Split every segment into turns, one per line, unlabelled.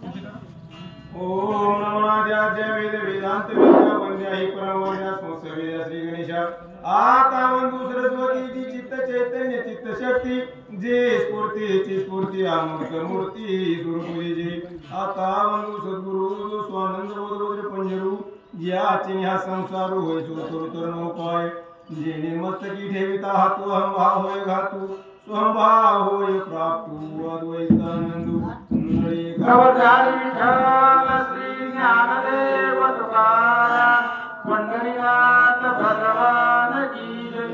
ओम नमो नारायणाय वेद वेदांत विद्या वंद्याहि परमवंद्या संसवेद श्री गणेश आता वंदू सरस्वती जी चित्त चैतन्य चित्त शक्ती जे स्फूर्ती अमृत मूर्ती गुरुपुरी जी आता वंदू सद्गुरु जो स्वानंद बोध पंजरू ज्याचे ह्या संसार होय सुतुर उपाय जेणे मस्तकी ठेविता हातू अहंभाव होय घातू स्वभाव होय प्राप्तू अद्वैतानंदू
अवतार विठ्ठल श्री ज्ञानदेव तुकाराम पंढरीनाथ भगवान की जय.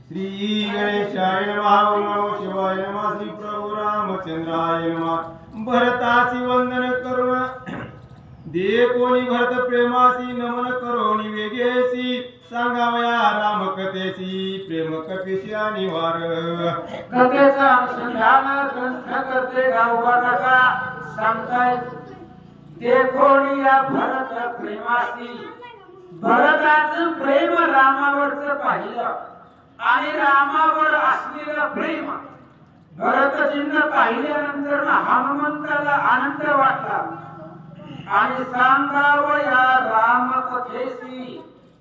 श्री गणेशाय नमः ओम नमो शिवाय नमः श्री प्रभु रामचंद्राय नमः भरताची वंदन करुण दे कोणी भरत प्रेमासी नमन करोनी वेगेसी सांगावया राम कथेसी प्रेम कपीशी अनिवार
कथेचा अनुसंधान ग्रंथ करते गाववाका सांगताय देखोनी या भरत प्रेमासी भरताचं प्रेम रामावरचं पाहिलं आणि रामावर असलेलं प्रेम भरतजींना पाहिल्यानंतर हनुमंताला आनंद वाटला आणि सांगावया रामकथेसी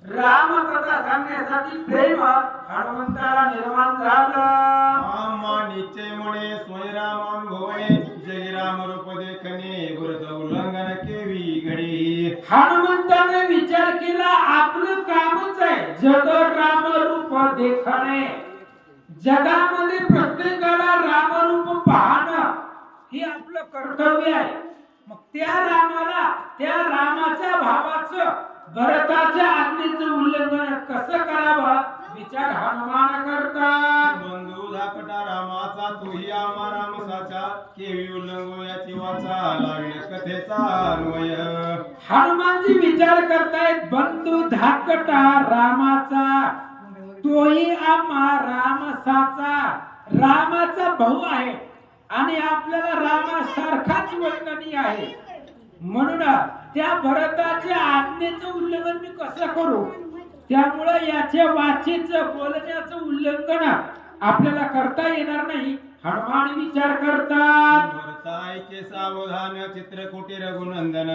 रामकथा सांगण्यासाठी प्रेम हनुमंताला निर्माण झालं.
आम्हा निश्चय म्हणे स्वयंराम अनुभवणे जय राम रूप देखणे भरत उल्लंघन केवी घडी.
हनुमंताने विचार केला आपलं कामच आहे जग राम रूप देखणे. जगामध्ये प्रत्येकाला रामरूप पाहणं हे आपलं कर्तव्य आहे. मग त्या रामाला त्या रामाच्या भावाचं भरताच्या आज्ञेचं उल्लंघन कसं करावं विचार हनुमान करतात.
बंधू धाकटा रामाचा तोही आम्हा रामसाचा केवी उल्लंघो याची वाचा लागण्या कथेचा अन्वय.
हनुमानजी विचार करतायत बंधू धाकटा रामाचा तोही आम्हा रामसाचा. रामाचा भाऊ आहे आणि आपल्याला रामासारखाच वंदनीय आहे. म्हणून त्या भरताच्या आज्ञेचं उल्लंघन मी कसं करू. त्यामुळे याच्या वाचेचं बोलण्याचं उल्लंघन आपल्याला करता येणार नाही. हनुमान विचार करतात
भरतायचे सावधान चित्रकूटी रघुनंदन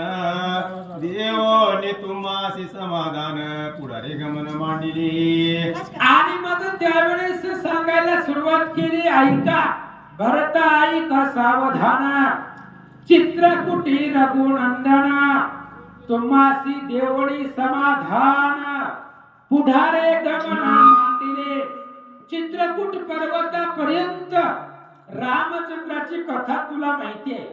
देव ने तुम्हासी समाधान पुढारी गमन मांडिली.
आणि मग त्यावेळेस सांगायला सुरुवात केली ऐका भरता ऐका सावधान चित्रकूटी रघुनंदन तुम्हासी देवळी समाधान पुढारे गमन मांडिले. चित्रकूट पर्वतापर्यंत रामचंद्राची कथा तुला माहिती आहे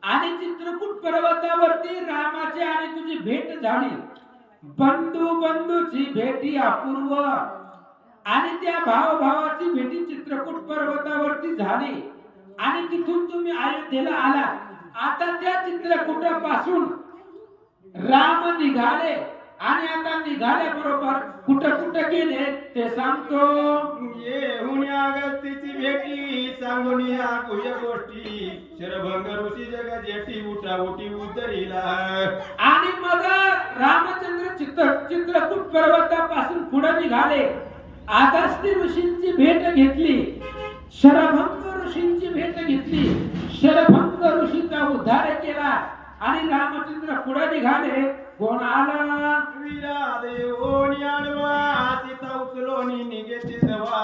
आणि चित्रकूट पर्वतावरती रामाची आणि तुझी भेट झाली. बंधूची भेटी अपूर्व आणि त्या भावाची भेटी चित्रकूट पर्वतावरती झाली आणि तिथून तुम्ही अयोध्येला आला. आता त्या चित्रकूटापासून राम निघाले आणि आता निघाल्याबरोबर कुठं गेले ते सांगतो.
येऊन अगस्तीची भेटी सांगून या गुह्य गोष्टी शरभंग ऋषी जग जेठी उठा उठी उतरीला.
आणि मग रामचंद्र चित्रकूट पर्वतापासून पुढे निघाले. अगस्ती ऋषींची भेट घेतली. शरभंग ऋषींची भेट घेतली. शरभंग ऋषीचा उद्धार केला आणि रामचंद्र पुढे निघाले. कोण आला
वीरा देवोनी आडवा सीता उचलोनी निघेती दवा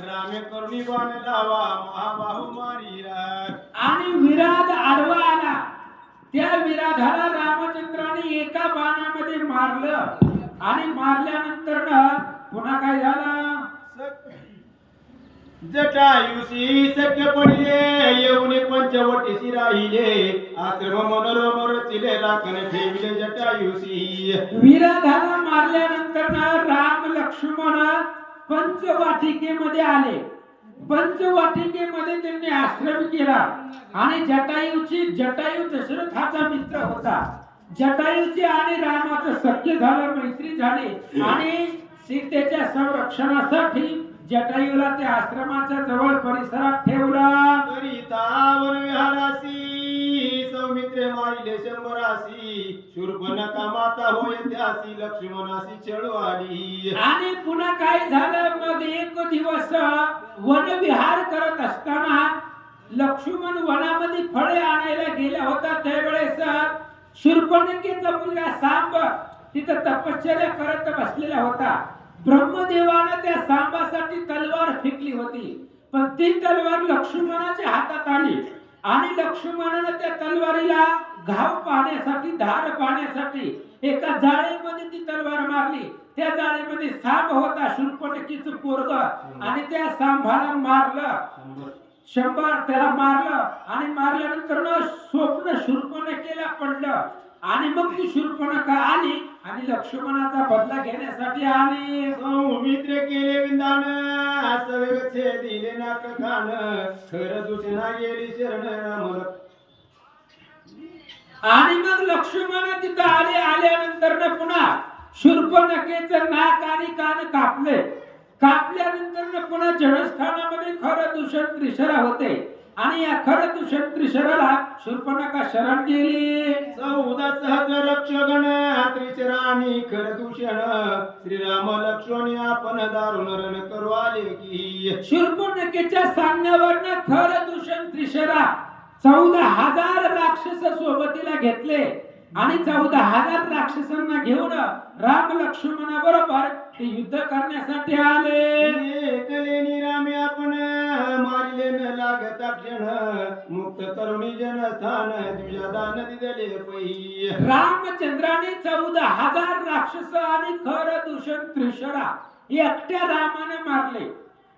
रामे करुणी बाण लावा महाबाहू मारीला.
आणि विराध आडवा आला. त्या विराधाला रामचंद्राने एका बाणामध्ये मारलं आणि मारल्यानंतर पुन्हा काय झालं
जटायुषी सख्य पडले येऊन पंचवटीशी राहिले आश्रम मनोरम रचिले राखण ठेविले जटायुषी.
विराधाला मारल्यानंतर राम लक्ष्मण पंचवाटिकेमध्ये आले. पंचवाटिकेमध्ये त्यांनी आश्रम केला आणि जटायू दशरथाचा मित्र होता. जटायूची आणि रामाचं सख्य झालं मैत्री झाली आणि सीतेच्या संरक्षणासाठी जटायूला त्या आश्रमाच्या जवळ परिसरात ठेवला.
करिता वन विहारासी सौमित्रे मारिले 100 शूर्पणखा माता होय त्यासी लक्ष्मणासी छळ आली.
आणि पुन्हा काय झालं मग एक दिवस वनविहार करत असताना लक्ष्मण वनामध्ये फळे आणायला गेला होता. त्यावेळेस शूर्पणखेचा मुलगा सांब तिथं तपश्चर्या करत बसलेला होता. ब्रह्मदेवानं त्या सांबासाठी तलवार फेकली होती, पण ती तलवार लक्ष्मणाच्या हातात आली आणि लक्ष्मणानं त्या तलवारीला घाव पाहण्यासाठी, धार पाहण्यासाठी एका जाळीमध्ये ती तलवार मारली. त्या जाळीमध्ये सांब होता, शूर्पणखेचं पोरग, आणि त्या सांबाला मारलं. 100 त्याला मारलं आणि मारल्यानंतर स्वप्न शूर्पणखेला पडलं आणि मग ती शूर्पणखा आली आणि लक्ष्मणाचा बदला घेण्यासाठी आली.
सौमित्रे केले विंदान सवेग दिले नाक खान खर दुसना गेली शरण राम.
आणि मग लक्ष्मण तिथं आल्यानंतर पुन्हा शूर्पणखेचं नाक आणि कान कापले. कापल्यानंतर पुन्हा जडस्थानामध्ये खरदूषण त्रिशरा होते आणि या खरदूषण त्रिशराला शूर्पणखा शरण गेली.
14 सहस्र रक्षगण त्रिचराणी खरदूषण श्रीराम लक्ष्मण आपण दारुण रण करू आले की.
शूर्पणखेच्या सांगण्यावरनं खरदूषण त्रिशरा 14,000 राक्षस सोबतीला घेतले आणि 14,000 राक्षसांना घेऊन राम लक्ष्मणा बरोबर ते युद्ध करण्यासाठी आले.
एकलेनी रामे आपण मारिले न लागता क्षण मुक्त तरुणी जनस्थान तुझ्या दान दिले पै.
रामचंद्राने 14,000 राक्षस आणि खरदूषण त्रिशरा एकट्या रामाने मारले.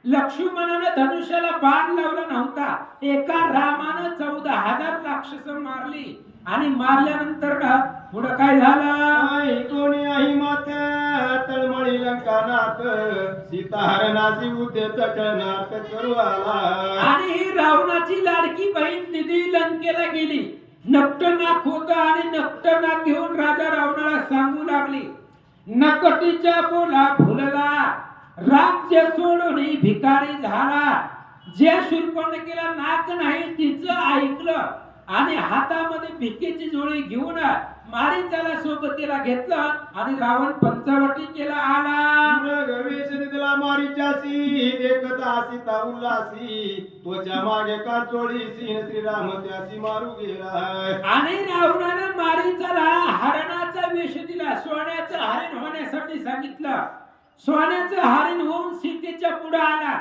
लक्ष्मणाने धनुष्याला बाण लावला नव्हता. एका रामाने 14,000 राक्षस मारली आणि मारल्यानंतर पुढे काय झालं?
कोणी आई मात तळमळी लंकानाथ सीताहरणाची उद्यत चळनाथ करू आला.
आणि ही रावणाची लाडकी बहीण दिदी लंकेला गेली. नकटनाक होता आणि नकटनाक घेऊन राजा रावणाला सांगू लागली, नकटीच्या बोला फुलला राज्य सोडून भिकारी झाला. ज्या शूर्पणखेला नाक नाही तिचं ऐकलं आणि हातामध्ये भिकेची जोळी घेऊन मारीचाला सोबतीला घेतलं आणि रावण पंचवटीला आला.
मृगवेश दिला मारीचासी देखता सीता उल्हासी तोच्या मागे का चोळीसी श्रीराम त्यासी मारू गेला.
आणि रावणानं मारीचाला हरणाचा वेश दिला. सोन्याचं हरिण होण्यासाठी सांगितलं. सोन्याचं हरिण होऊन सीतेच्या पुढे आला.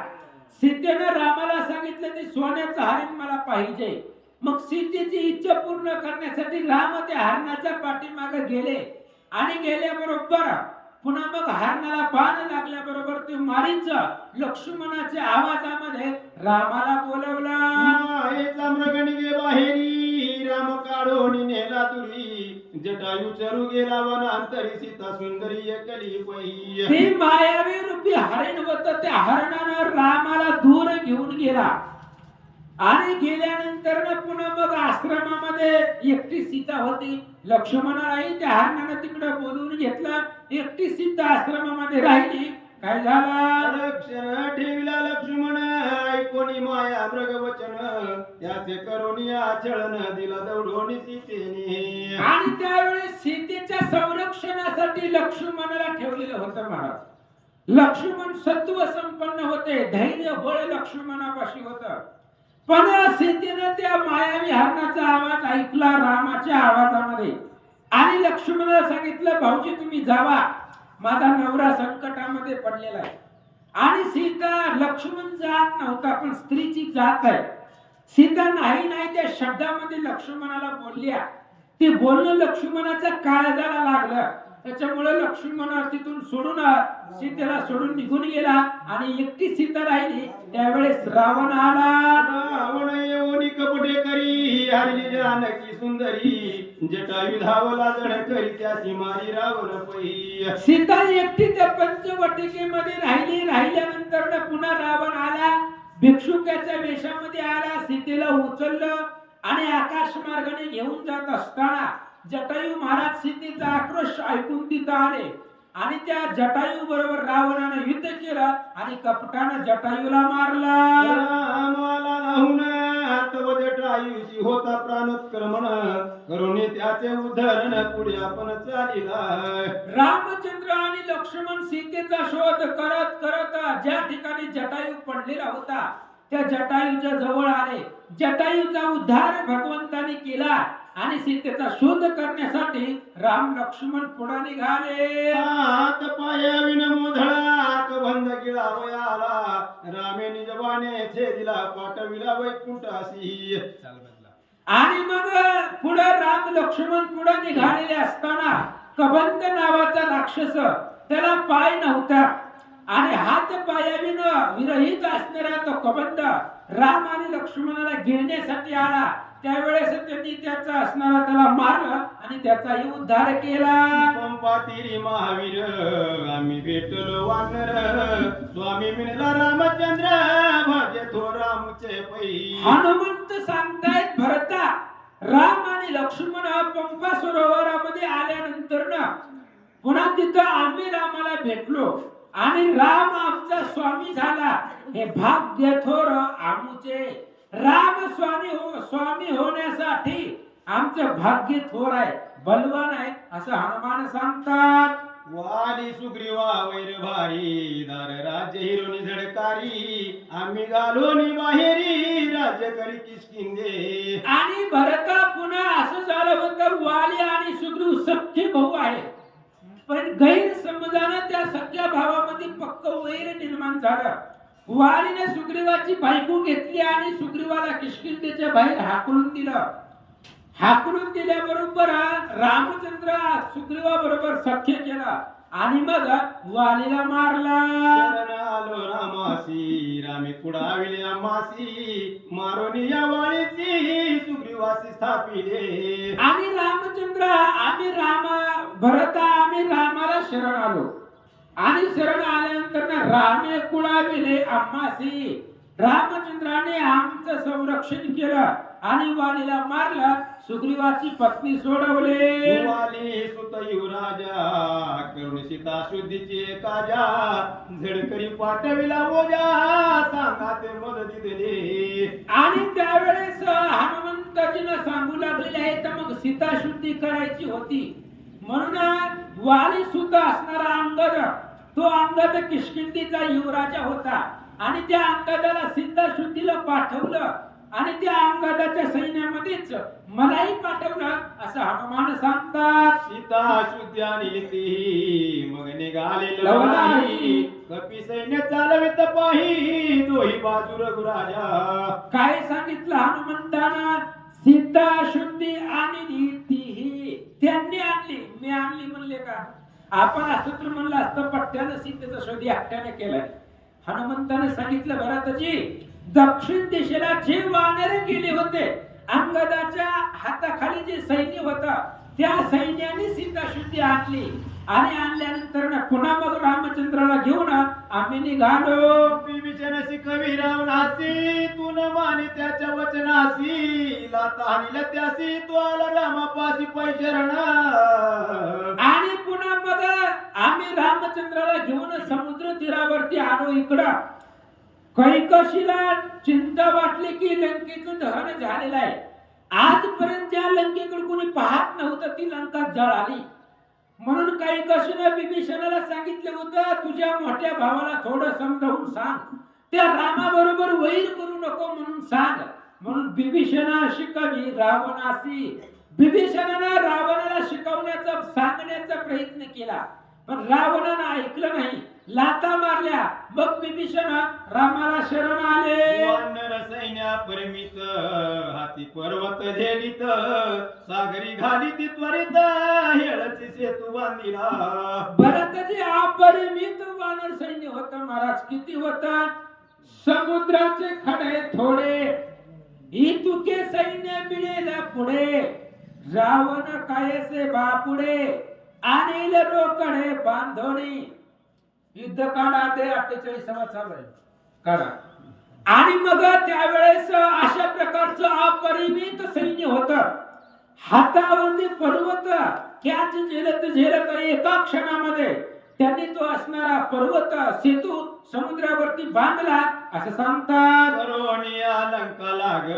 सीतेनं रामाला सांगितलं ते सोन्याचं हरिण मला पाहिजे. मग सीतेची इच्छा पूर्ण करण्यासाठी राम त्या हरणाच्या पाठीमागे गेले आणि गेल्याबरोबर पुन्हा मग हरणाला बाण लागल्याबरोबर ते मारीच लक्ष्मणाच्या आवाजामध्ये रामाला बोलवला.
मृगणिगे बाहेरी राम काढून नेला तुरी जटायू चरू गेला वनांतरी सीता सुंदरी एकली पै.
ते मायावी रूपी हरिण होत. त्या हरणानं रामाला दूर घेऊन गेला आणि गेल्यानंतर पुन्हा मग आश्रमामध्ये एकटी सीता होती. लक्ष्मणालाही त्या हरणानं तिकडे बोलवून घेतलं. एकटी सीता आश्रमामध्ये राहिली. काय झालं?
रक्षण ठेविला लक्ष्मण ऐकोनी माया मृग वचन त्याचे करुणी आचरण दिला दौडोनी सीतेने.
आणि त्यावेळेस सीतेच्या संरक्षणासाठी लक्ष्मणाला ठेवलेलं होतं महाराज. लक्ष्मण सत्व संपन्न होते, धैर्य बळ लक्ष्मणापाशी होतं. पण सीतेने त्या मायावी हरणाचा आवाज ऐकला रामाच्या आवाजामध्ये आणि लक्ष्मणाला सांगितलं, भाऊजी तुम्ही जावा, माझा नवरा संकटामध्ये पडलेला आहे. आणि सीता, लक्ष्मण जात नव्हता पण स्त्रीची जात आहे. सीता नाही नाही त्या शब्दामध्ये लक्ष्मणाला बोलल्या. ते बोलणं लक्ष्मणाच्या काळजाला लागलं. त्याच्यामुळे लक्ष्मण तिथून सोडून सीतेला सोडून निघून गेला आणि एकटी सीता राहिली. त्यावेळेस रावण आला.
रावण येऊनी कपटे करी हरली जानकी सुंदरी जटायू धावला जड करी त्यासी मारी रावण पै.
सीता एकटी त्या पंचवटिकेमध्ये राहिली. राहिल्यानंतर पुन्हा रावण आला. भिक्षुकाच्या वेशामध्ये आला. सीतेला उचललं आणि आकाश मार्गाने घेऊन जात असताना जटायू महाराज सीतेचा आक्रोश ऐकून तिथं आले आणि त्या जटायू बरोबर रावणाने युद्ध केलं आणि कपटानं जटायूला मारला.
रामाला राहून तव जटायुषी होता प्राणोत्क्रमण करून त्याचे उद्धरण पुढे आपण चालिला.
रामचंद्र आणि लक्ष्मण सीतेचा शोध करत करत ज्या ठिकाणी जटायू पडलेला होता त्या जटायूच्या जवळ आले. जटायूचा उद्धार भगवंताने केला आणि सीतेचा शोध करण्यासाठी राम लक्ष्मण पुढे निघाले.
हात पाया विन मोधळा बंद केला वयाला रामे निजवाने छेदिला पाठविला वैकुंठासी.
आणि मग पुढे राम लक्ष्मण पुढे निघालेले असताना कबंध नावाचा राक्षस त्याला पाय नव्हता आणि हात पायाविन विरहित असणारा तो कबंध राम आणि लक्ष्मणाला घेण्यासाठी आला. त्यावेळेस त्यांनी त्याचा असणारा त्याला मारलं आणि त्याचाही उद्धार केला.
पंपातीरी महावीर आम्ही भेटलो वानर स्वामी मिळला रामचंद्र भाग्य थो रामचे पै.
हनुमंत सांगतायत भरता राम आणि लक्ष्मण पंपा सरोवरामध्ये आल्यानंतर ना पुन्हा तिथं आम्ही रामाला भेटलो आणि राम आमचा स्वामी झाला. हे भाग्य थोर आमुचे. राम स्वामी होण्यासाठी आमचं भाग्य थोर आहे, बलवान आहे असं हनुमान सांगतात.
वाली सुग्रीवा वैर भारी दार राज्य हिरोनी झडकारी आम्ही गालोनी बाहेरी राज्य करी किष्किंदे.
आणि भरता पुन्हा असं झालं होतं वाली आणि सुग्रीव सख्खे भाऊ आहे पण गैरसमजानं त्या सख्या भावामध्ये पक्क वैर निर्माण झालं. वालीने सुग्रीवाची बायको घेतली आणि सुग्रीवाला किष्किंधेच्या बाहेर हाकलून दिलं. हाकलून दिल्याबरोबर रामचंद्र सुग्रीवाबरोबर सख्य केला आणि मग वालीला मारला.
शरण आलो रामासी रामे कुडाविले आम्हासी मारोनी या वाळीची सुग्रीवासी स्थापिले.
आणि रामचंद्र आम्ही रामाला शरण आलो आणि शरण आल्यानंतर रामे कुळाविले आम्हासी. रामचंद्राने आमचं संरक्षण केलं आणि वालीला मारलं. सुग्रीवाची पत्नी सोडवले.
वाली सुत युवराजा करुण सीता शुद्धीचे काजा झडकरी पाठविला ओजा सांगा ते मदती दिले.
आणि त्यावेळेस हनुमंताजीनं सांगू लागलेले आहे तर मग सीता शुद्धी करायची होती म्हणून वाली सुत असणारा अंगद तो अंगद किष्किंधेचा युवराजा होता आणि त्या अंगदाला सीता शुद्धीला पाठवलं आणि त्या अंगदाच्या सैन्यामध्येच मलाही पाठवलं असं हनुमान सांगतात.
सीता शुद्धी आणि ती मग निघाले लवणाई कपी सैन्य चालवित पाही दोही बाजू रघुराजा.
काय सांगितलं हनुमंतानं? सीता शुद्धी आणि नीती त्यांनी आणली, मी आणली म्हणले का? आपण असं तर म्हणलं असतं पट्ट्यानं सीतेचा शोध एकट्याने केलाय. हनुमंताने सांगितलं भरतजी दक्षिण दिशेला जे वानरे गेले होते अंगदाच्या हाताखाली जे सैन्य होता त्या सैन्याने सीता शुद्धी आणली आणि आणल्यानंतर पुन्हा मग रामचंद्राला घेऊन आम्ही निघालो.
विभीषणाशी कवी रावणासी तू न माने त्याच्या वचनासी लाता हानीला त्यासी तू आला रामापाशी पैशरण.
आणि पुन्हा मग आम्ही रामचंद्राला घेऊन समुद्र तीरावरती आलो. इकडं कैकशीला चिंता वाटली की लंकेचं दहन झालेलं आहे. आजपर्यंत ज्या लंकेकडे कोणी पाहत नव्हतं ती लंका जळाली म्हणून कैकशीने विभीषणाला सांगितलं होतं तुझ्या मोठ्या भावाला थोडं समजावून सांग, त्या रामाबरोबर वैर करू नको म्हणून सांग. म्हणून विभीषणा शिकवी रावणासी. विभीषणाने रावणाला शिकवण्याचा सांगण्याचा प्रयत्न केला पण रावणानं ऐकलं नाही, लाता मारल्या. मग विभीषण रामाला शरण आले.
वानर सैन्या परमित हाती पर्वत झेलित सागरी घालीत त्वरित हेळची सेतू बांधिला.
भरतजी अपरिमित वानर सैन्य होतं महाराज. किती होतं? समुद्राचे खडे थोडे इतुके सैन्य मिळेल पुढे रावण कायसे बापुडे आणील रोकडे बांधोणी. युद्ध काढा ते 48 चालू आहे काढा. आणि मग त्यावेळेस अशा प्रकारचं अपरिमित सैन्य होतं. हातावरती पर्वत त्याच झेलत एका क्षणामध्ये त्यांनी तो असणारा पर्वत सेतू समुद्रावरती बांधला असं सांगतात.
करोनिया लंका लाग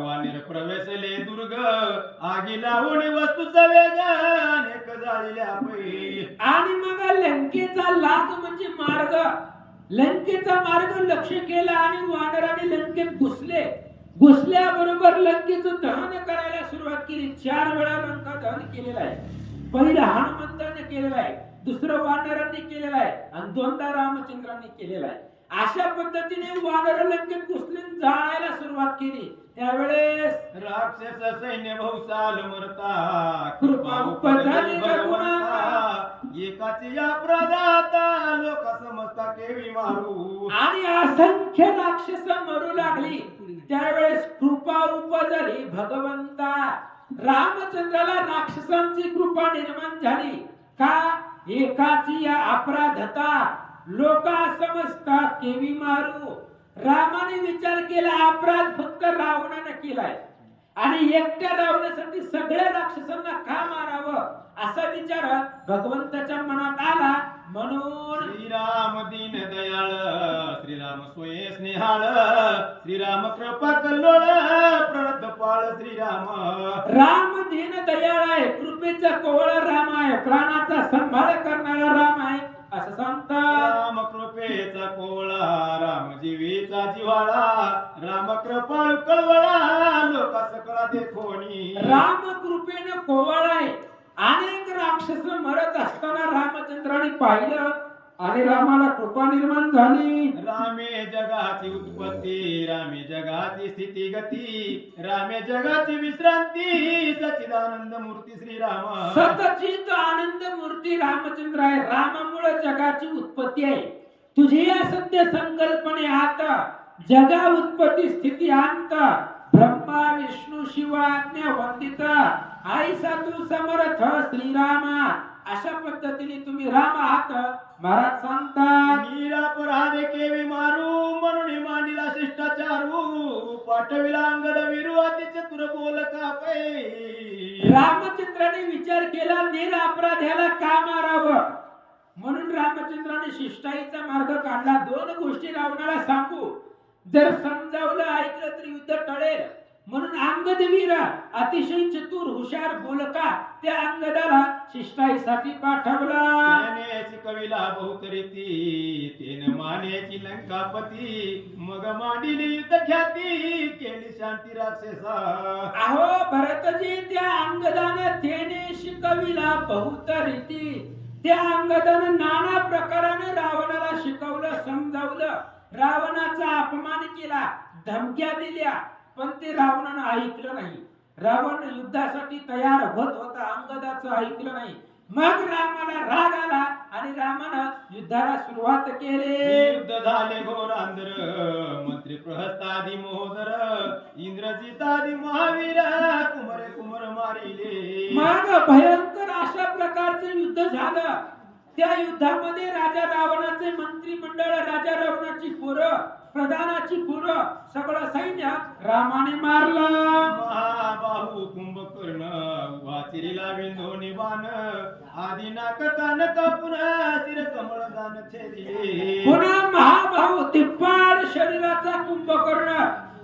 वानेर प्रवेशले दुर्ग आगी लावून वस्तूचा वेग अनेक जाळील्या पै.
आणि मग लंकेचा लाग म्हणजे मार्ग, लंकेचा मार्ग लक्ष्य केला आणि वानराने लंकेत घुसल्याबरोबर लंकेचं दहन करायला सुरुवात केली. 4 वेळा लंका दहन केलेला आहे. पहिलं हनुमंताने केलेलं आहे, दुसरं वानरांनी केलेलं आहे आणि 2दा रामचंद्रांनी केलेलं आहे. अशा पद्धतीने वानर लंकेत घुसले, जाळायला सुरुवात केली. त्यावेळेस
राक्षस सैन्य बहुसाल मरता
कृपा उपजाली
भगवंता एकाची अपराधाता लोक समजता केवी मारू.
आणि असंख्य राक्षस मरू लागली. त्यावेळेस कृपा उपजली भगवंता. रामचंद्राला राक्षसांची कृपा निर्माण झाली का? एकाची या अपराधता लोक समजता केवी मारू. रामाने विचार केला अपराध फक्त रावणाने केलाय आणि एकट्या रावणासाठी सगळ्या राक्षसांना का मारावं असा विचार भगवंताच्या मनात आला. म्हणून
श्रीराम दीन दयाळ श्रीराम स्वये स्नेहाळ श्रीराम कृपा कल्लोळ प्रणतपाळ श्रीराम.
राम दीन दयाळ आहे, कृपेचा कोवळा राम आहे, प्राणाचा सांभाळ करणारा राम आहे असं सांगतात.
राम कृपेचा कोवळा राम जीवीचा जिव्हाळा राम कृपाळू कळवळा लोका सकळा देखोनी.
राम कृपेनं कोवळ आहे. अनेक राक्षस मरत असताना रामचंद्राने पाहिलं आणि रामाला कृपा निर्माण झाली.
रामे जगाची उत्पत्ती रामे जगाची स्थिती गती रामे जगाची विश्रांती सच्चिदानंद मूर्ती श्रीराम.
सतचित आनंद मूर्ती रामचंद्र आहे. रामामुळे जगाची उत्पत्ती आहे. तुझी या सत्य संकल्पने आता जगा उत्पत्ती स्थिती अंत ब्रह्मा विष्णू शिव आज्ञा वंदित आईसा तू समर्थ श्रीरामा. अशा पद्धतीने तुम्ही राम आहात महाराज सांगतात.
निरापराधे केवी मारू म्हणून मांडीला शिष्टाचारू पाठविला अंगद विरू अति चतुर बोल कापे.
रामचंद्राने विचार केला निरपराध्याला का मारावं म्हणून रामचंद्राने शिष्टाईचा मार्ग काढला. 2 गोष्टी रावणाला सांगू, जर समजावलं ऐकलं तर युद्ध टळेल म्हणून अंगद वीर अतिशय चतुर हुशार बोलका त्या अंगदाला शिष्टाईसाठी पाठवला.
त्याने कवीला बहुकरीती तेन मानेची लंकापती मग मांडिली युद्ध ख्याती केली शांती राक्षसा.
अहो भरतजी, त्या अंगदानं त्याने शिकविला बहुत रीती. त्या अंगदानं नाना प्रकाराने रावणाला शिकवलं, समजावलं, रावणाचा अपमान केला, धमक्या दिल्या, पण ते रावणानं ऐकलं नाही. रावण युद्धासाठी तयार होत होता, अंगदाचं ऐकलं नाही. मग रामाला राग आला आणि रामानं युद्धाला सुरुवात केली.
युद्ध झाले घोरांधर मंत्री प्रहस्तादी महोदर इंद्रजितादी महावीर कुमरे कुमर मारिले.
मग भयंकर अशा प्रकारचं युद्ध झालं. त्या युद्धामध्ये राजा रावणाचे मंत्रिमंडळ, राजा रावणाची पोरं, प्रधानाची पोरं, सगळं सैन्य रामाने मारलं.
महाबाहू कुंभकर्ण उभा चिरीला विंधोनी बाण आदी नाक कान कापून शिर कमळ दान छेदिले.
पुन्हा महाभाऊ तिप्पाड शरीराचा कुंभकर्ण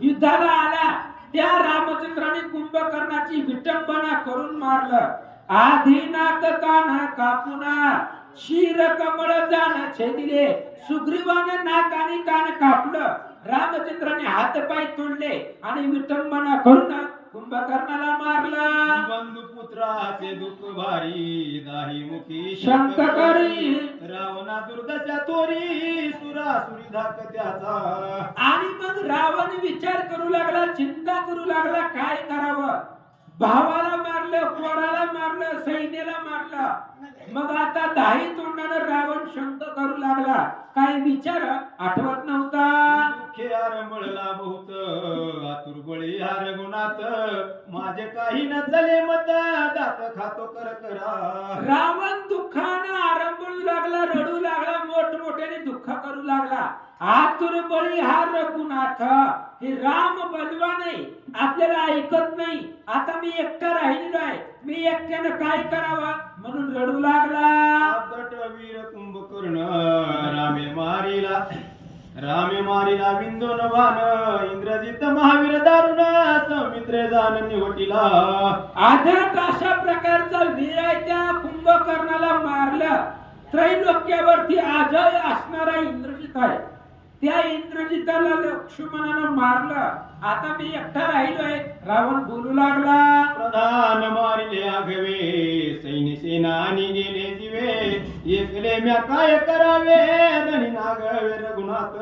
युद्धाला आला. त्या रामचंद्राने कुंभकर्णाची विटंबना करून मारलं. आधी नाक कान कापून शिर कमळ जाण छेदिले. सुग्रीवाने नाक आणि कान कापलं. रामचंद्राने हातपाय तोडले आणि विटंबना करून कुंभकर्णाला मारलं.
बंधुपुत्राचे दुःख भारी दाही मुखी
शंकरी
रावणा दुर्दशा तोरी सुरासुरी धाक त्याचा.
आणि मग रावण विचार करू लागला, चिंता करू लागला, काय करावं. भावाला मारलं, पोराला मारलं, सैन्याला मारलं. मग आता दाही तोंडानं रावण शंक करू लागला. काय विचार आठवत नव्हता.
दुःखे आरंभळला बहुत आतुर बळी हार गुणात माझे काही न चले मत दात खातो कर करा.
रावण दुःखानं आरंभळू लागला, रडू लागला, मोठमोठ्याने दुःख दुःख करू लागला. आतुर बळी हा रघुनाथ, हे राम बलवान आहे, आपल्याला ऐकत नाही. आता मी एकटा राहिलेलो आहे, मी एकट्यानं काय करावं म्हणून रडू लागला.
आदट वीर कुंभकर्ण रामे मारिला विंदोन वान, इंद्रजित महावीर दारुण सौमित्रे जाण निवटिला.
आधट अशा प्रकारचा वीर आहे, त्या कुंभकर्णाला मारलं. त्रैलोक्यावरती अजय असणारा इंद्रजित आहे, त्या इंद्रजिताला लक्ष्मणानं मारलं. आता मी एकटा राहिलोय. रावण बोलू लागला.
प्रधान मारिले आघवे, सैन्य सेना आणि गेले दिवे, एकले म्या काय करावे धनी नागवे रघुनाथ.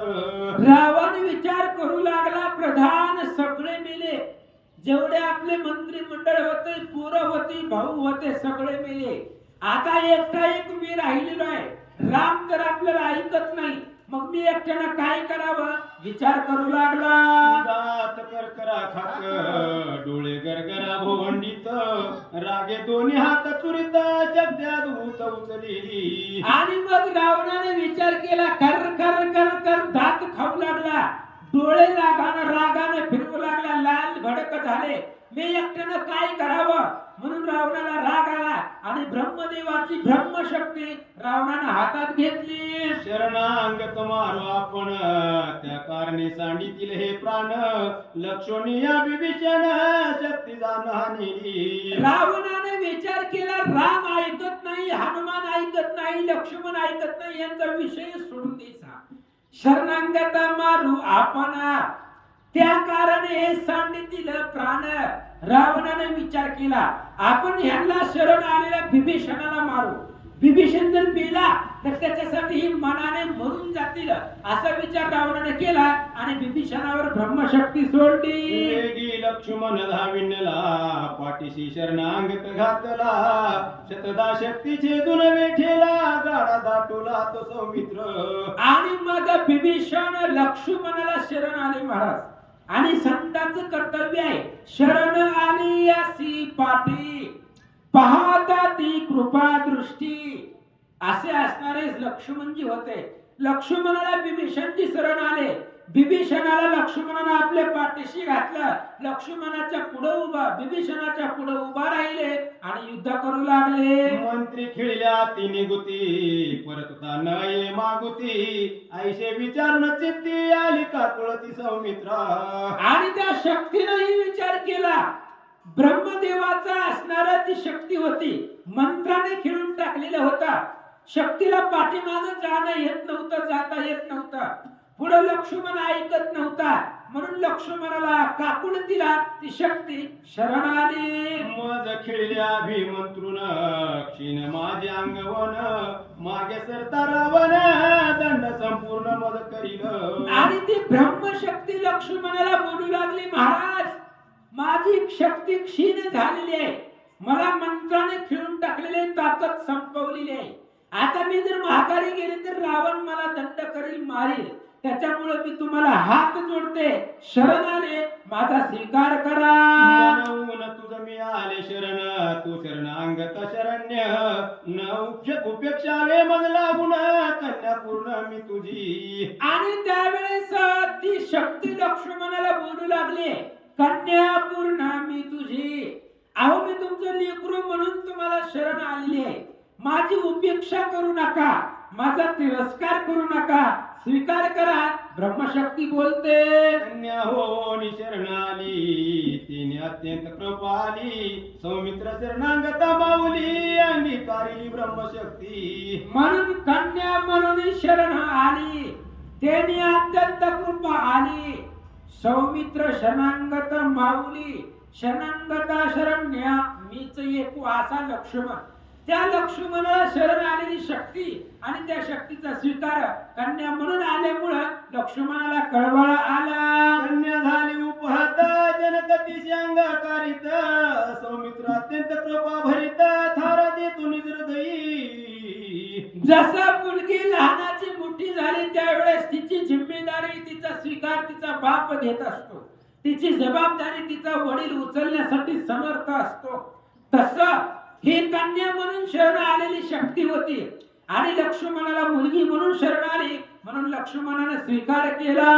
रावण विचार करू लागला, प्रधान सगळे मेले, जेवढे आपले मंत्री मंडळ होते, पोरं होती, भाऊ होते, सगळे मेले. आता एकटा एक मी राहिलेलो आहे. राम तर आपल्याला ऐकत नाही, मग मी एकट्यानं काय करावं विचार करू लागला.
दात करकरा खाक, डोळे गरगरा भोवंडीत, रागे दोन्ही हात चुरीत, शब्दात भूत उचलेली.
आणि मग रावणाने विचार केला, कर कर कर कर दात खाऊ लागला, डोळे रागाने फिरवू लागला, लाल भडक झाले. मी एकट्यानं काय करावं म्हणून रावणाला राग आला आणि ब्रह्मदेवाची ब्रह्मशक्ती रावणानं हातात घेतली.
शरणांगत मारो आपण, त्या कारणे सांडितील हे प्राण, लक्षणीय विभीषण शक्ती जाणहानी.
रावणाने विचार केला, राम ऐकत नाही, हनुमान ऐकत नाही, लक्ष्मण ऐकत नाही, यांचा विषय सोडून द्यायचा. शरणांगत मारू आपण, त्या कारणे हे सांडितील प्राण. रावणाने विचार केला, आपण ह्यांना शरण आलेल्या विभीषणाला मारू. विभीषण जर मेला तर त्याच्यासाठी ही मनाने मरून जातील, असा विचार रावणाने केला आणि विभीषणावर ब्रह्मशक्ती सोडली.
वेगी लक्ष्मण धाविनला, पाठीशी शरणांगत घातला, शतदा शक्तीचे दुन वेठेला, गाडा दाटोला तो सौमित्र.
आणि मग विभीषण लक्ष्मणाला शरण आले महाराज. आणि संतांचं कर्तव्य आहे, शरण आली असी पाठी, पाहता ती कृपा दृष्टी. असे असणारे लक्ष्मणजी होते. लक्ष्मणाला विभीषणजी शरण आले, विभीषणाला लक्ष्मणाने आपल्या पाठीशी घातलं, लक्ष्मणाच्या पुढे उभा, विभीषणाच्या पुढे उभा राहिले आणि युद्ध करू लागले.
मंत्री खिळल्या तिन्ही गुती, परतता न ये मागुती, ऐशे विचारून चित्ती आली का तुळती सौमित्रा.
आणि त्या शक्तीनेही विचार केला, ब्रह्मदेवाचा असणारा ती शक्ती होती, मंत्राने खिळून टाकलेला होता. शक्तीला पाठीमागे जाणं येत नव्हतं, जाता येत नव्हतं, पुढे लक्ष्मण ऐकत नव्हता, म्हणून लक्ष्मणाला काकुळतीला ती शक्ती शरण आली.
मज खिळल्या भीमंत्रुन, क्षीण माझे अंगवन, मागे सरता रावण, दंड संपूर्ण मज करील.
आणि ती ब्रह्मशक्ती लक्ष्मणाला बोलू लागली, महाराज माझी शक्ती क्षीण झालेली आहे, मला मंत्राने खिळून टाकलेले, ताकद संपवलेली आहे. आता मी जर माघारी गेले तर रावण मला दंड करील, मारील. त्याच्यामुळे मी तुम्हाला हात जोडते, शरण आले, माझा स्वीकार करा.
म्हणून तुझ मी आले शरण, तू शरणांगत शरण्य, न उपेक्षावे मज लागून, कन्या पूर्ण मी तुझी.
आणि त्यावेळेस ती शक्ती लक्ष्मणाला बोलू लागली, कन्या पूर्ण मी तुझी. अहो मी तुमचं लेकरू म्हणून तुम्हाला शरण आलेली आहे, माझी उपेक्षा करू नका, माझा तिरस्कार करू नका, स्वीकार करा. ब्रह्मशक्ती बोलते,
कन्या हो शरणाली, तिने अत्यंत कृपाली, सौमित्र शरणांगत माऊली, अंगीकारिली ब्रह्मशक्ती.
म्हणून कन्या म्हणून शरण आली, त्याने अत्यंत कृपा आली. सौमित्र शरणांगत माऊली, शरणांगता शरण्या मीच एकू असा लक्ष्मण. त्या लक्ष्मणाला शरण आलेली शक्ती आणि त्या शक्तीचा स्वीकार कन्या म्हणून आल्यामुळे लक्ष्मणाला कळवळ आला.
कन्या झाली उपहत, जनकतीशी अंगकारित, सौमित्र अत्यंत कृपा भरित, थारा देतो निज हृदयी.
जसा मुलगी लहानाची मोठी झाली त्यावेळेस तिची जिम्मेदारी, तिचा स्वीकार तिचा बाप घेत असतो, तिची जबाबदारी तिचा वडील उचलण्यासाठी समर्थ असतो. तसं ही कन्या म्हणून शरण आलेली शक्ती होती आणि लक्ष्मणाला मुलगी म्हणून शरण आली, म्हणून लक्ष्मणाने स्वीकार केला.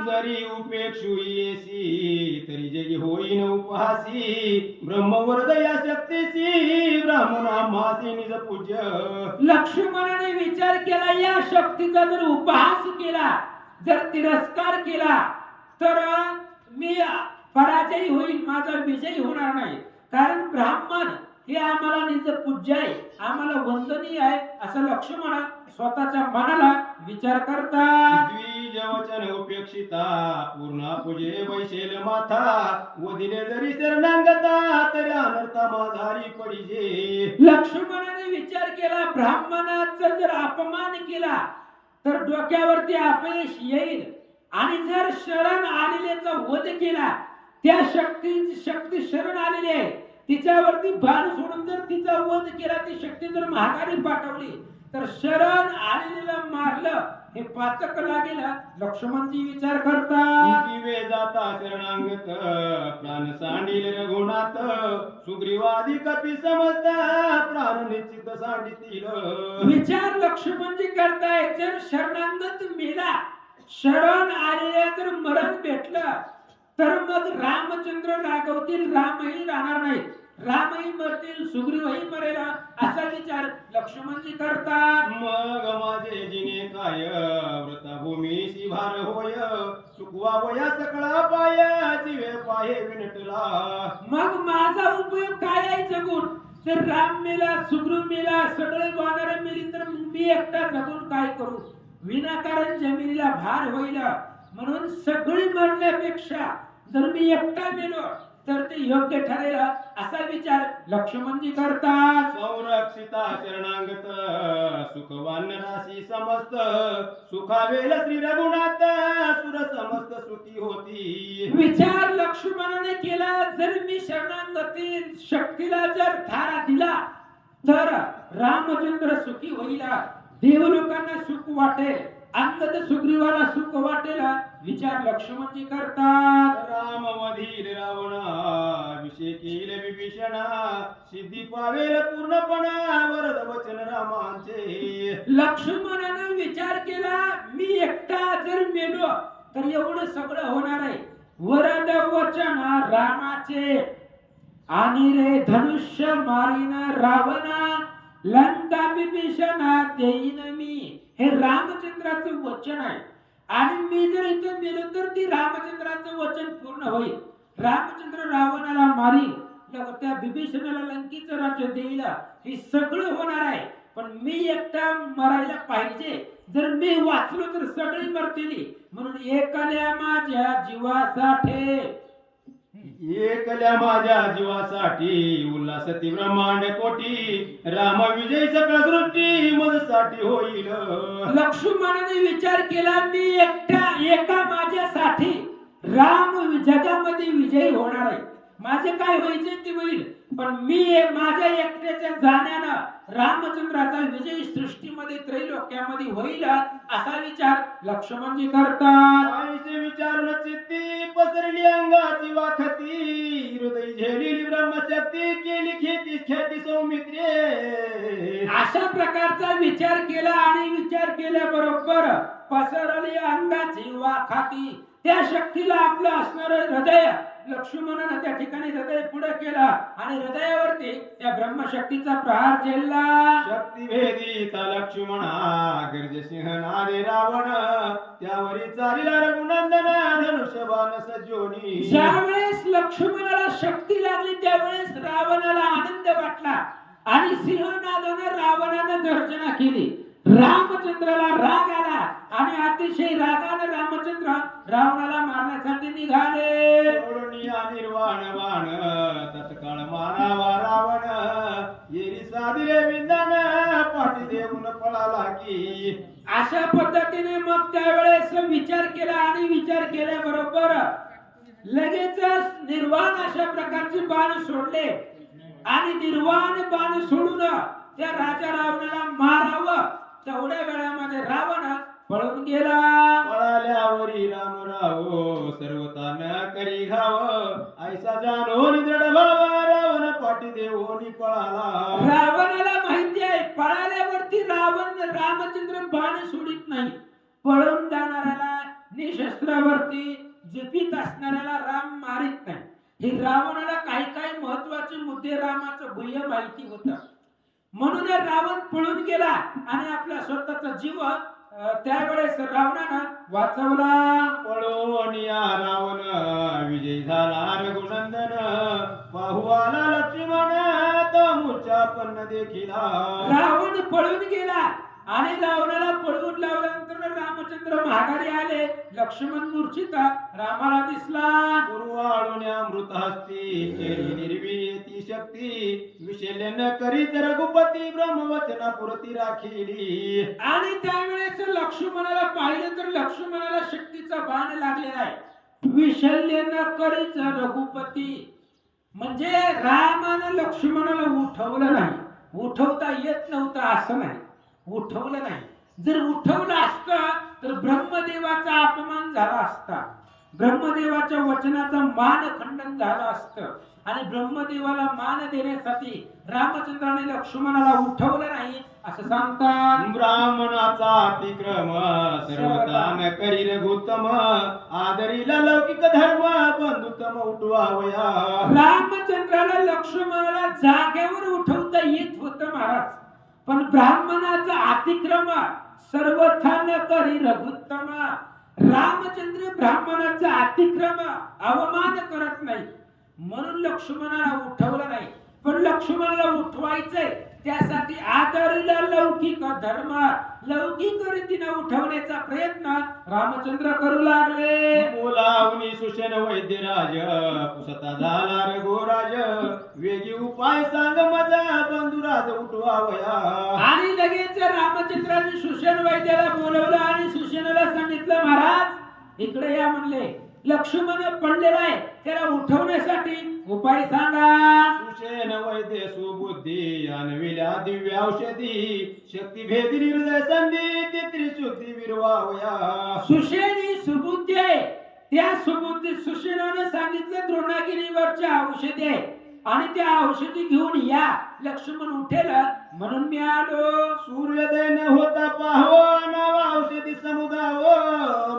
जरी उपेक्षु येसी तरी जगी होईन उपहासी ब्रह्मवरद या शक्तीची ब्राह्मणा मासी निज पूज्य.
लक्ष्मणाने विचार केला, या शक्तीचा जर उपहास केला, जर तिरस्कार केला तर मी पराजयी होईल, माझा विजय होणार नाही. कारण ब्राह्मण हे आम्हाला निज पूज्य आहे, आम्हाला वंदनीय आहे, असं लक्ष्मण स्वतःच्या मनाला विचार करतात.
द्विज वचन उपेक्षिता पूर्ण पूजे वैशेल माथा वदिले जरी शरणांगता तरी अनर्था माझारी पडिजे.
लक्ष्मणाने विचार केला, ब्राह्मणाचा जर अपमान केला तर डोक्यावरती अपयश येईल, आणि जर शरण आलेल्याचा वध केला, त्या शक्ती शरण आलेली आहे तिच्यावरती बाण सोडून जर तिचा वध केला, ती शक्ती जर महागारी पाठवली तर शरण आलेल्याला मारलं हे पातक लागेल. लक्ष्मणजी विचार करतात.
जीवे जाता शरणांगत प्राण सांडील रघुनाथ सुग्रीवादी कपी समजता प्राण निश्चित सांडितील.
विचार लक्ष्मणजी करताय, जर शरणांगत मेला, शरण आलेल्या जर मरण भेटलं तर मग रामचंद्र रागवतील, रामही राहणार नाही, रामही मरतील, सुग्रीवही मरेल, असा विचार लक्ष्मणजी करतात.
मग माझे जिने काय व्रतभूमीशी भार होय चुकवा वया सकळा पाय जीवे पाये विनटला.
मग माझा उपयोग काय आहे जगून? जर राम मेला, सुग्रीव मेला, सगळे वानर मेली तर मी एकटा जगून काय करू? विनाकारण जमिनीला भार होईल, म्हणून सगळी मरण्यापेक्षा जर मी एकटा मेलो तर ते योग्य ठरेल, असा विचार लक्ष्मणजी करतात.
संरक्षिता शरणांगत सुखवान राशी समस्त सुखावेल श्री रघुनाथ सुर समस्त सुखी होती.
विचार लक्ष्मणाने केला, जर मी शरणागती शक्तीला जर थारा दिला तर रामचंद्र सुखी होईल, देवलोकांना सुख वाटेल, अंगद सुग्रीवाला सुख वाटेल, विचार लक्ष्मणजी करतात.
राम वधील रावणा विषेकील विभीषणा सिद्धी पावेल पूर्णपणा वरद वचन रामांचे.
लक्ष्मणाने विचार केला, मी एकटा जर मेलो तर एवढं सगळं होणार आहे, वरद वचन रामाचे, आणि रे धनुष्य मारीन रावणा लंका विभीषणा देईन मी. हे रामचंद्राचं वचन आहे, आणि मी जर इथं मेलो तर ती रामचंद्राचं वचन पूर्ण होईल. रामचंद्र रावणाला मारील, त्या विभीषणाला लंकेचं राज्य देईल, हे सगळं होणार आहे, पण मी एकटा मरायला पाहिजे. जर मी वाचलो तर सगळी मरतील, म्हणून एकल्या माझ्या जीवासाठी,
एकल्या माझ्या जीवासाठी उल्हास ती ब्रह्मांड कोटी राम विजय सकळ सृष्टी मजसाठी होईल.
लक्ष्मणाने विचार केला, मी एका माझ्यासाठी राम जगामध्ये विजयी होणार आहे, माझे काय व्हायचे ते होईल, पण मी माझ्या एकट्याच्या जाण्यानं रामचंद्राचा विजय सृष्टीमध्ये त्रैलोक्यामध्ये होईल, असा विचार लक्ष्मणजी करतात.
आईचे विचार चित्ती पसरली अंगाची वाखती हृदय झेलेली ब्रह्मशक्ती केली खेती ख्याती सौमित्रे.
अशा प्रकारचा विचार केला, आणि विचार केल्याबरोबर पसरली अंगाची वाखाती, त्या शक्तीला आपलं असणार हृदय लक्ष्मणाने त्या ठिकाणी हृदय पुढे केला, आणि हृदयावरती त्या ब्रह्मशक्तीचा प्रहार झेलला.
शक्ती भेदिता लक्ष्मणा गर्ज सिंहनादे रावण त्यावरी चालिला रघुनंदन धनुष्यबाण सज्जोनी.
ज्यावेळेस लक्ष्मणाला शक्ती लागली त्यावेळेस रावणाला आनंद वाटला, आणि सिंहनादाने रावणाने गर्जना केली. रामचंद्राला राग आला, आणि अतिशय रागाने रामचंद्र रावणाला मारण्यासाठी निघाले.
निर्वाण बाण तत्काळ मारावा रावण येरी साधिले विंदन पाठी देऊन पळाला की.
अशा पद्धतीने मग त्यावेळेस विचार केला, आणि विचार केल्याबरोबर लगेचच निर्वाण अशा प्रकारचे बाण सोडले, आणि निर्वाण बाण सोडून त्या राजा रावणाला मारावं, तेवढ्या वेळामध्ये रावण पळून गेला.
पळाल्यावरी रामराव सर्वता न करी घाव ऐसा जाणो दृढ भाव रावण पाठी देऊन पळाला.
रावणाला माहिती आहे, पळाल्यावरती रावण रामचंद्र बाण सोडित नाही, पळून शस्त्रावरती जिपीत असणाऱ्याला राम मारित नाही. हे रावणाला काही काही महत्वाचे मुद्दे रामाचं गुह्य माहिती होतं, म्हणून रावण पळून गेला आणि आपला स्वतःचा जीव त्यावेळेस रावणानं वाचवला.
पळून या रावण विजय झाला रघुनंदन, पाहू आला लक्ष्मण तो मूर्छा पन्न देखिला.
रावण पळून गेला आणि रावणाला पळवून लावल्यानंतर रामचंद्र माघारी आले. लक्ष्मण मूर्छिता रामाला दिसला.
पूर्वाळून अमृत हस्ती केली निर्विती शक्ती, विशल्य न करीत रघुपती ब्रह्मवचना पुरती राखिली.
आणि त्यावेळेस लक्ष्मणाला पाहिलं तर लक्ष्मणाला शक्तीचा बाण लागलेला आहे. विशल्य न करीत रघुपती म्हणजे रामानं लक्ष्मणाला उठवलं नाही. उठवता येत नव्हतं असं नाही, उठवलं नाही. जर उठवलं असतं तर ब्रह्मदेवाचा अपमान झाला असता, ब्रह्मदेवाच्या वचनाचा मान खंडन झालं असतं. आणि ब्रह्मदेवाला मान देण्यासाठी रामचंद्राने लक्ष्मणाला उठवलं नाही असं सांगतात.
ब्राह्मणाचा अतिक्रम सर्व काम करी रघुत्तम, आदरीला लौकिक धर्म बंधुतम उठवावया.
रामचंद्राला लक्ष्मणाला जागेवर उठवता येत होतं महाराज, पण ब्राह्मणाचा अतिक्रम सर्वथा न करी रघुत्तम. रामचंद्र ब्राह्मणाचा अतिक्रम अवमान करत नाही, म्हणून लक्ष्मणाला उठवलं नाही. पण लक्ष्मणाला उठवायचंय त्यासाठी आदरीला लौकिक धर्म, लौकिक रीतीने उठवण्याचा प्रयत्न रामचंद्र करू लागले.
बोलावणी सुषेण वैद्यराज, पुसता झाला रघुराज, वेगी उपाय सांग माझा बंधुराज उठवावया.
आणि लगेच रामचंद्राने सुषेण वैद्याला बोलवलं आणि सुषेणाला सांगितलं, महाराज इकडे या म्हणले. लक्ष्मण पडलेला आहे, त्याला उठवण्यासाठी उपाय सांगा.
सुषेण वैद्य सुबुद्धी आणविल्या दिव्य औषधी, शक्ती भेदी हृदय संधी त्रिशुद्धी विरवावया.
सुषेणी सुबुद्धी आहे, त्या सुबुद्धी सुषेणाने सांगितलं द्रोणागिरीवरच्या औषधी आहे आणि त्या औषधी घेऊन या. लक्ष्मण उठेल म्हणून मी आलो.
सूर्योदय न होता पाहो नाव औषधी समुदाव,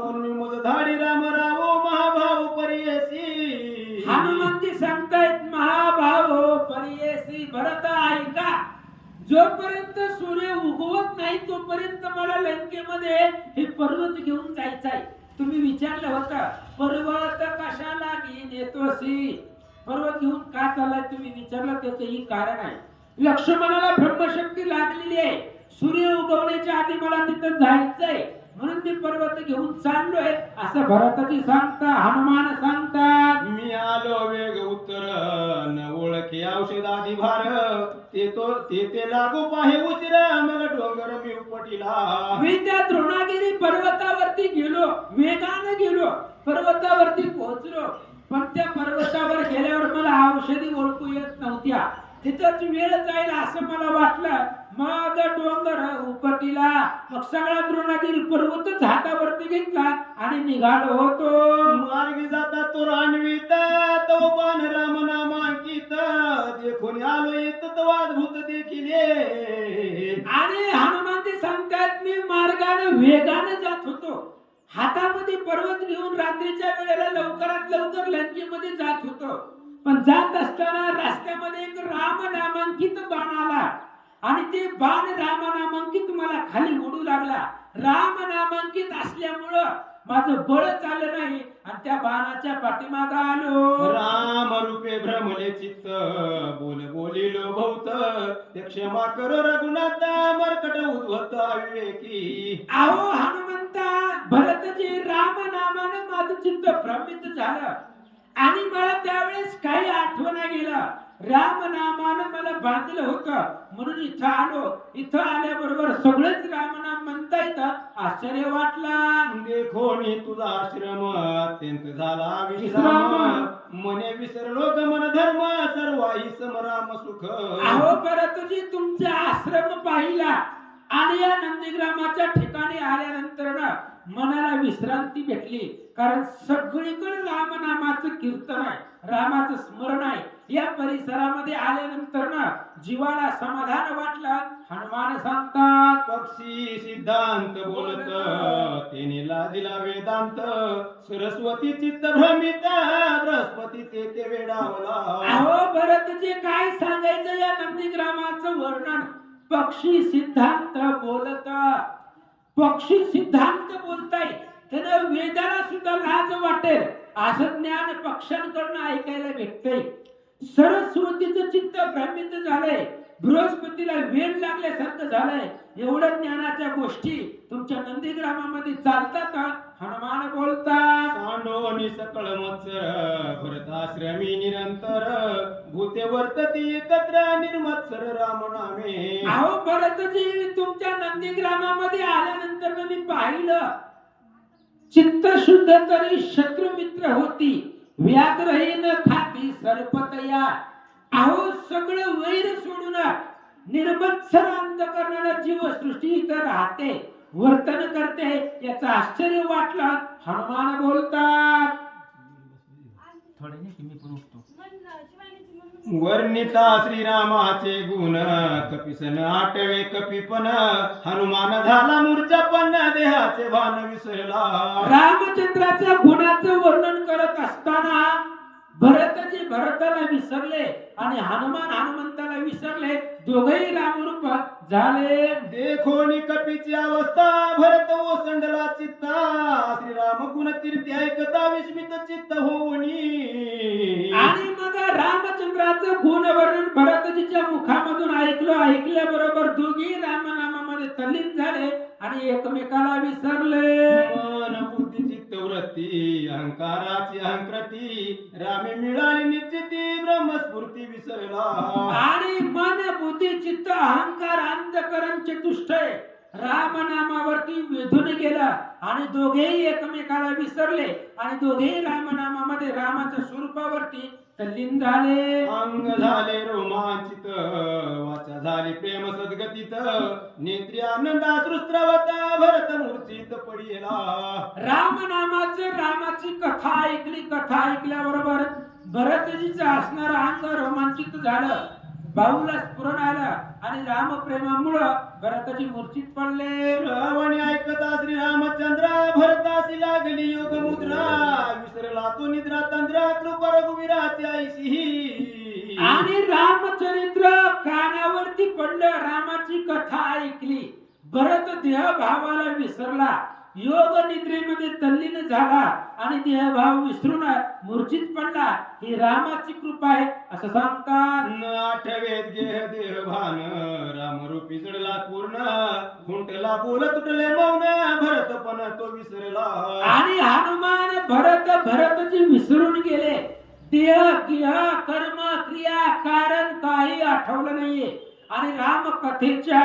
म्हणून मुझ धाडी राम रावो महाभाव परियसी.
हनुमानजी सांगतायत महाभाव परियसी. भरत ऐका, जोपर्यंत सूर्य उगवत नाही तोपर्यंत मला लंकेमध्ये हे पर्वत घेऊन जायचंय. तुम्ही विचारलं होतं पर्वत कशाला घेऊन येतोसी, पर्वत घेऊन का चाललाय तुम्ही विचारलं, त्याचंही कारण आहे. लक्ष्मणाला ब्रह्मशक्ती लागलेली आहे, सूर्य उगवण्याच्या आधी मला तिथं जायचंय म्हणून मी पर्वत घेऊन चाललोय असं भरताची सांगता हनुमान सांगतात.
मी आलो वेग उत्तर न ओळखे औषधादी भार, ते लागू पाहे उशिर मग डोंगर मी उपटीला.
मी त्या द्रोणागिरी पर्वतावरती गेलो, वेगाने गेलो, पर्वतावरती पोहोचलो. पण त्या पर्वतावर गेल्यावर मला औषधी ओळखू येत नव्हत्या, तिथंच वेळ जाईल असं मला वाटलं. मग डोंगर उपटीला, मग सगळा द्रोणागिरी पर्वतच हातावरती घेतला आणि निघालो होतो.
मार्गी जाता तो रानवीता तो बाण राम नामांकित, देखून आलो येत तो अद्भुत देखिले.
आणि हनुमानजी सांगतात मी मार्गाने वेगाने जात होतो, हातामध्ये पर्वत घेऊन रात्रीच्या वेळेला लवकरात लवकर लंकेमध्ये जात होतो. पण जात असताना रस्त्यामध्ये एक राम नामांकित बाण आला आणि ते बाण राम नामांकित मला खाली उडू लागला. राम नामांकित असल्यामुळं माझं बळ चाललं नाही आणि त्या बाणाच्या पाठीमागे आलो.
राम रूपे भ्रमले चित्त, बोलिलो बहुत, ते क्षमा कर रघुनाथ मरकट उद्भत अविवेकी.
अहो हनुमंता, भरतजी राम नामानं माझं चित्त भ्रमित झालं आणि मला त्यावेळेस काही आठवणा गेलं. राम नामानं मला बांधलं होतं म्हणून इथं आलो. इथं आल्याबरोबर सगळेच रामनाम म्हणता येतं, आश्चर्य वाटला.
देखोनी तुझा आश्रम अत्यंत झाला विश्राम, मने विसरलो गमन धर्म सर्वाही समराम सुख.
अहो भरतजी, तुमचा आश्रम पाहिला आणि या नंदीग्रामाच्या ठिकाणी आल्यानंतर ना मनाला विश्रांती भेटली. कारण सगळीकडे रामनामाचं कीर्तन आहे, रामाचं स्मरण आहे. या परिसरामध्ये आल्यानंतर ना जीवाला समाधान वाटलं. हनुमान सांगतात
पक्षी सिद्धांत बोलत तेने विराजिला वेदांत सरस्वती चित्त भ्रमित बृहस्पती ते वेडावला.
अहो भरतजी काय सांगायचं या नंदीग्रामाचं वर्णन. पक्षी सिद्धांत बोलता, पक्षी सिद्धांत बोलताय, त्यानं वेदाला सुद्धा लाज वाटेल असं ज्ञान पक्ष्यांकडनं ऐकायला भेटतंय. सरस्वतीचं चित्त भ्रमित झालंय, बृहस्पतीला वेड लागल्यासारखं झालंय. एवढ्या ज्ञानाच्या गोष्टी तुमच्या नंदीग्रामामध्ये चालतात. हनुमान बोलतात,
सांडोनी सकळ मत्सर भरताश्रमी निरंतर भूते वर्तती एकत्र निर्मत्सर राम नामे.
अहो भरतजी तुमच्या नंदीग्रामामध्ये आल्यानंतर मी पाहिलं, चित्त शुद्ध तरी शत्रु मित्र होती, व्याघ्रहीन खाती सर्पतया. अहो सगळं वैर सोडून निर्मत्सर अंतकरणानं जीवसृष्टी इथं राहते, वर्तन करते. याचं आश्चर्य वाटलं. हनुमान बोलतात,
वर्णिता श्रीरामाचे गुण कपिसन आठवे कपिपन हनुमान झाला मूर्छापन्न देहाचे भान विसरला.
रामचंद्राच्या गुणाचं वर्णन करत असताना भरतजी भरताला विसरले आणि हनुमान हनुमंताला विसरले. दोघेही रामरूप झाले.
देखोनी कपीची अवस्था भरत ओसंडला चित्ता श्रीराम गुण कीर्ती ऐकता विस्मित चित्त होऊनी.
आणि मग रामचंद्राचं गुण वर्णन भरतजीच्या मुखामधून ऐकल्याबरोबर दोघी रामनामामध्ये तल्लीन झाले आणि एकमेकाला विसरले.
मन बुद्धी चित्त वृत्ती अहंकाराची अहंकृती रामे मिळाली निश्चिती ब्रह्मस्फूर्ती विसरला.
आणि मन बुद्धी चित्त अहंकार अंतकरण चतुष्टय रामनामावरती वेधून गेला आणि दोघेही एकमेकाला विसरले आणि दोघेही रामनामामध्ये रामाच्या स्वरूपावरती तल्लीन झाले.
अंग झाले रोमांचित वाचा झाली प्रेम सद्गतीत नेत्री आनंदाश्रुस्त्रवत भरत मूर्छित पडिला.
रामनामाचं रामाची कथा ऐकली. कथा ऐकल्याबरोबर भरतजीचं असणारं अंग रोमांचित झालं. भाऊला स्फुरण आलं आणि रामप्रेमामुळं भरतजी मूर्छित पडले.
श्रवणी ऐकता श्री रामचंद्र भरतासी लागली योग मुद्रा विसरला तो निद्रा तंद्रा कृपा रघुवीराची आईशी.
आणि रामचरित्र कानावरती पडलं. रामाची कथा ऐकली. भरत देह भावाला विसरला, योग निद्रेमध्ये तल्लीन झाला आणि देहभाव विसरून मूर्छित पडला. ही रामाची कृपा आहे असं सांगतात.
न आठवेत गेह देह भान रामरूपी जडला पूर्ण खुंटला बोल तुटले मौन भरत पण तो विसरला.
आणि हनुमान भरतजी विसरून गेले. देह गिह कर्म क्रिया कारण काही आठवलं नाहीये. आणि राम कथेच्या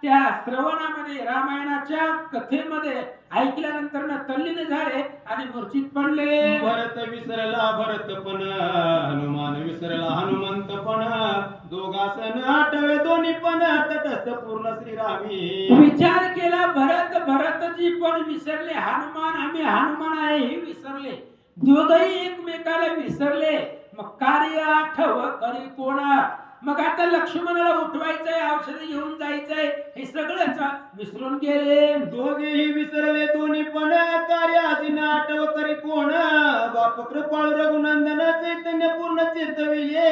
त्या श्रवणामध्ये रामायणाच्या कथेमध्ये ऐकल्यानंतर तल्लीन झाले आणि मूर्छित पडले.
भरत विसरला भरत पण हनुमान विसरला हनुमंत पण दोघासन आठवे दोन्ही पण तटस्थ पूर्ण श्रीरामी.
विचार केला भरतजी पण विसरले, आम्ही हनुमान आहे हे विसरले. दोघही एकमेकाला विसरले. मग कार्य आठव करी कोणा. मग आता लक्ष्मणाला उठवायचंय, औषध घेऊन जायचंय, हे सगळंच विसरून गेले.
दोघेही विसरले दोन्ही पण कार्याची नाटव करी कोण. बाप कृपाळू रघुनंदन चैतन्य पूर्ण चेतविले.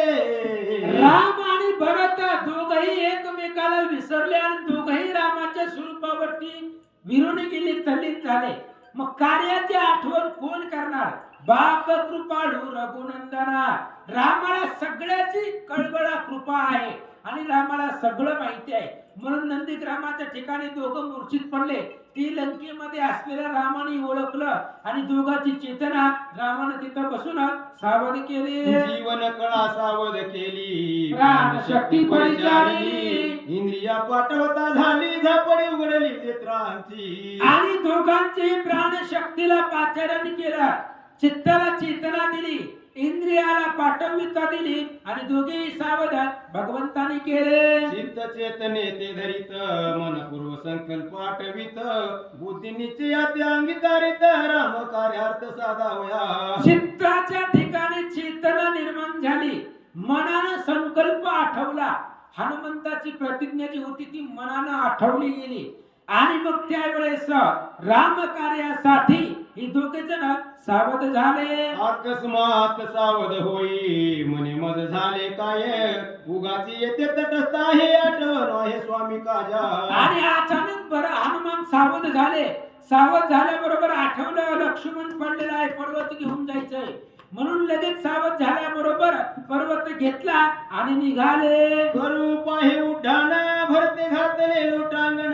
राम आणि भरत दोघही एकमेकाला विसरले आणि दोघही रामाच्या स्वरूपावरती विरून गेले, तल्लीन झाले. मग कार्याची आठवण कोण करणार. बाप कृपाळू रघुनंदना. रामाला सगळ्याची कळबळा कृपा आहे आणि रामाला सगळं माहिती आहे. म्हणून नंदीग्रामाच्या ठिकाणी दोघं मूर्छित पडले. ती लंकेमध्ये असलेल्या रामाने ओळखलं आणि दोघांची चेतना रामाने तिथं बसून सावध केली.
जीवन कळा सावध केली
प्राण शक्ती परिचारिली.
इंद्रिया पाठवता झाली झापडी उघडली नेत्रांची.
आणि दोघांची प्राण शक्तीला पाचारण केलं, चित्ताला चेतना दिली, इंद्रियाला पाठविता दिली आणि दोघेही सावधान भगवंताने केले.
चित्त चेतने ते धरित मन पूर्व संकल्प आठवित बुद्धी निश्चया ते अंगीकारित राम कार्यार्थ साधावया.
चित्ताच्या ठिकाणी चेतना निर्माण झाली, मनानं संकल्प आठवला. हनुमंताची प्रतिज्ञा जी होती ती मनानं आठवली गेली आणि मग त्यावेळेस रामकार्यासाठी हे दोघे जण सावध झाले.
अकस्मात सावध होई म्हणे मज झाले काय उगाची येते तटस्थ आहे आठवण आहे स्वामी काजा.
आणि अचानक बरं हनुमान सावध झाले. सावध झाल्याबरोबर आठवलं लक्ष्मण पडलेला आहे, पर्वत घेऊन जायचंय. म्हणून लगेच सावध झाल्याबरोबर पर्वत घेतला आणि निघाले.
करू पाहे उड्डाण भरते घातले लोटांगण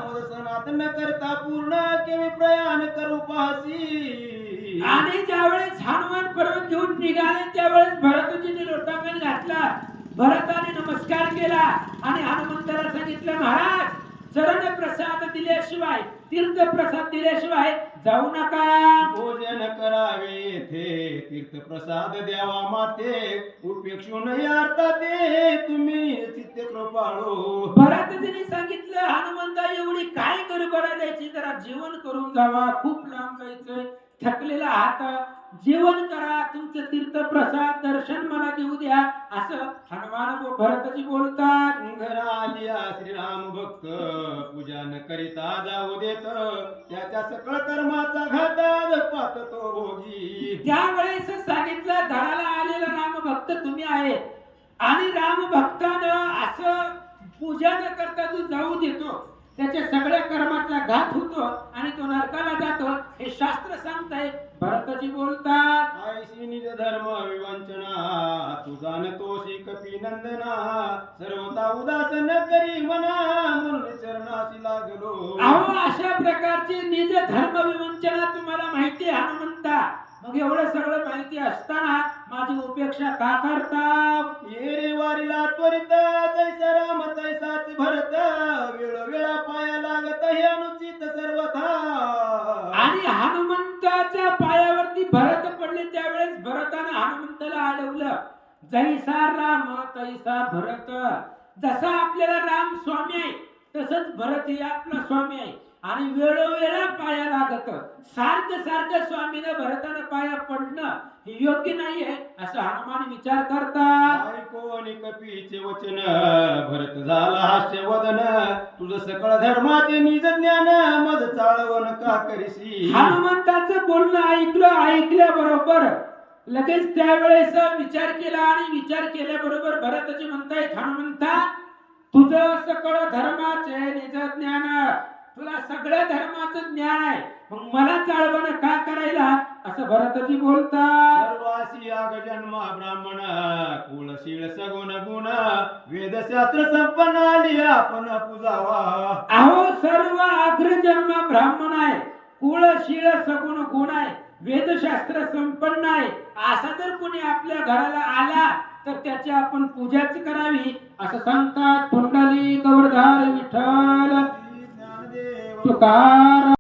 मज सनातन करता पूर्ण केवी प्रयाण करू पाहसी.
आणि ज्यावेळेस हनुमान पर्वत घेऊन निघाले त्यावेळेस भरतजीने लोटांगण घातला. भरताने नमस्कार केला आणि हनुमंताला सांगितलं, महाराज चरण प्रसाद दिल्याशिवाय, तीर्थ प्रसाद दिल्याशिवाय जाऊ नका.
भोजन करावे थे तीर्थ प्रसाद द्यावा माते उपेक्षून अर्था ते तुम्ही चित्त कृपाळो.
भरतजीने सांगितलं, हनुमंता एवढी काय गडबड द्यायची, जरा जेवण करून जावा, खूप लांब जायचंय, थकलेला आहात, जेवण करा, तुमचं तीर्थ प्रसाद दर्शन मला घेऊ द्या. असं हनुमान भरतजी बोलतात.
घरा आलिया श्रीराम भक्त पूजा न करिता जाऊ देत त्याच्या सकळ कर्माचा घातात पात तो भोगी.
त्यावेळेस सांगितलं, घराला आलेला राम भक्त तुम्ही आहे आणि राम भक्तानं असं पूजा न करता तू जाऊ देतो, त्याच्या सगळ्या कर्माचा घात होतो आणि तो नरकाला जातो, हे शास्त्र सांगताय. भरतजी बोलतात,
आयशी निज धर्म विवंचना तू जाणतोशी कपी नंदना सर्वता उदास न करी मना म्हणून चरणाशी लागलो.
अहो अशा प्रकारची निज धर्म विवंचना तुम्हाला माहिती आहे हनुमंता, मग एवढं सगळं माहिती असताना माझी उपेक्षा का करता.
ये रे वारीला त्वरित जैसा राम तैसाच भरत वेळोवेळा पाया लागत हे अनुचित सर्वथा.
आणि हनुमंताच्या पायावरती भरत पडले त्यावेळेस भरतानं हनुमंताला अडवलं. जैसा राम तैसा भरत, जसा आपल्याला राम स्वामी आहे तसंच भरत हे आपला स्वामी आहे आणि वेळोवेळा पाया लागत. सारखं सारखं स्वामीने भरताना पाया पडणं हे योग्य नाहीये असं हनुमान विचार करतात.
ऐकोनी कपीचे वचन भरत झाला हास्य वदन तुझं सकळ धर्माचे निज ज्ञान मज चाळवण का करीसी.
हनुमंताचं बोलणं ऐकल्याबरोबर लगेच त्यावेळेस विचार केला आणि विचार केल्याबरोबर भरतजी म्हणतायत, हनुमंता तुझं सकळ धर्माचे निज ज्ञान, तुला सगळ्या धर्माचं ज्ञान आहे, मग मला चाळवण का करायला असं भरतजी बोलतात.
सर्वासी आग जन्मा ब्राह्मण कुळशील सगुण गुण वेदशास्त्र संपन्न आली आपण पूजावा.
अहो सर्व अग्रजन्म ब्राह्मण आहे, कुळशील सगुण गुण आहे, वेदशास्त्र संपन्न आहे, असा जर कोणी आपल्या घराला आला तर त्याची आपण पूजाच करावी असं सांगतात. पुंडलिक वरदार विठ्ठल तुकाराम.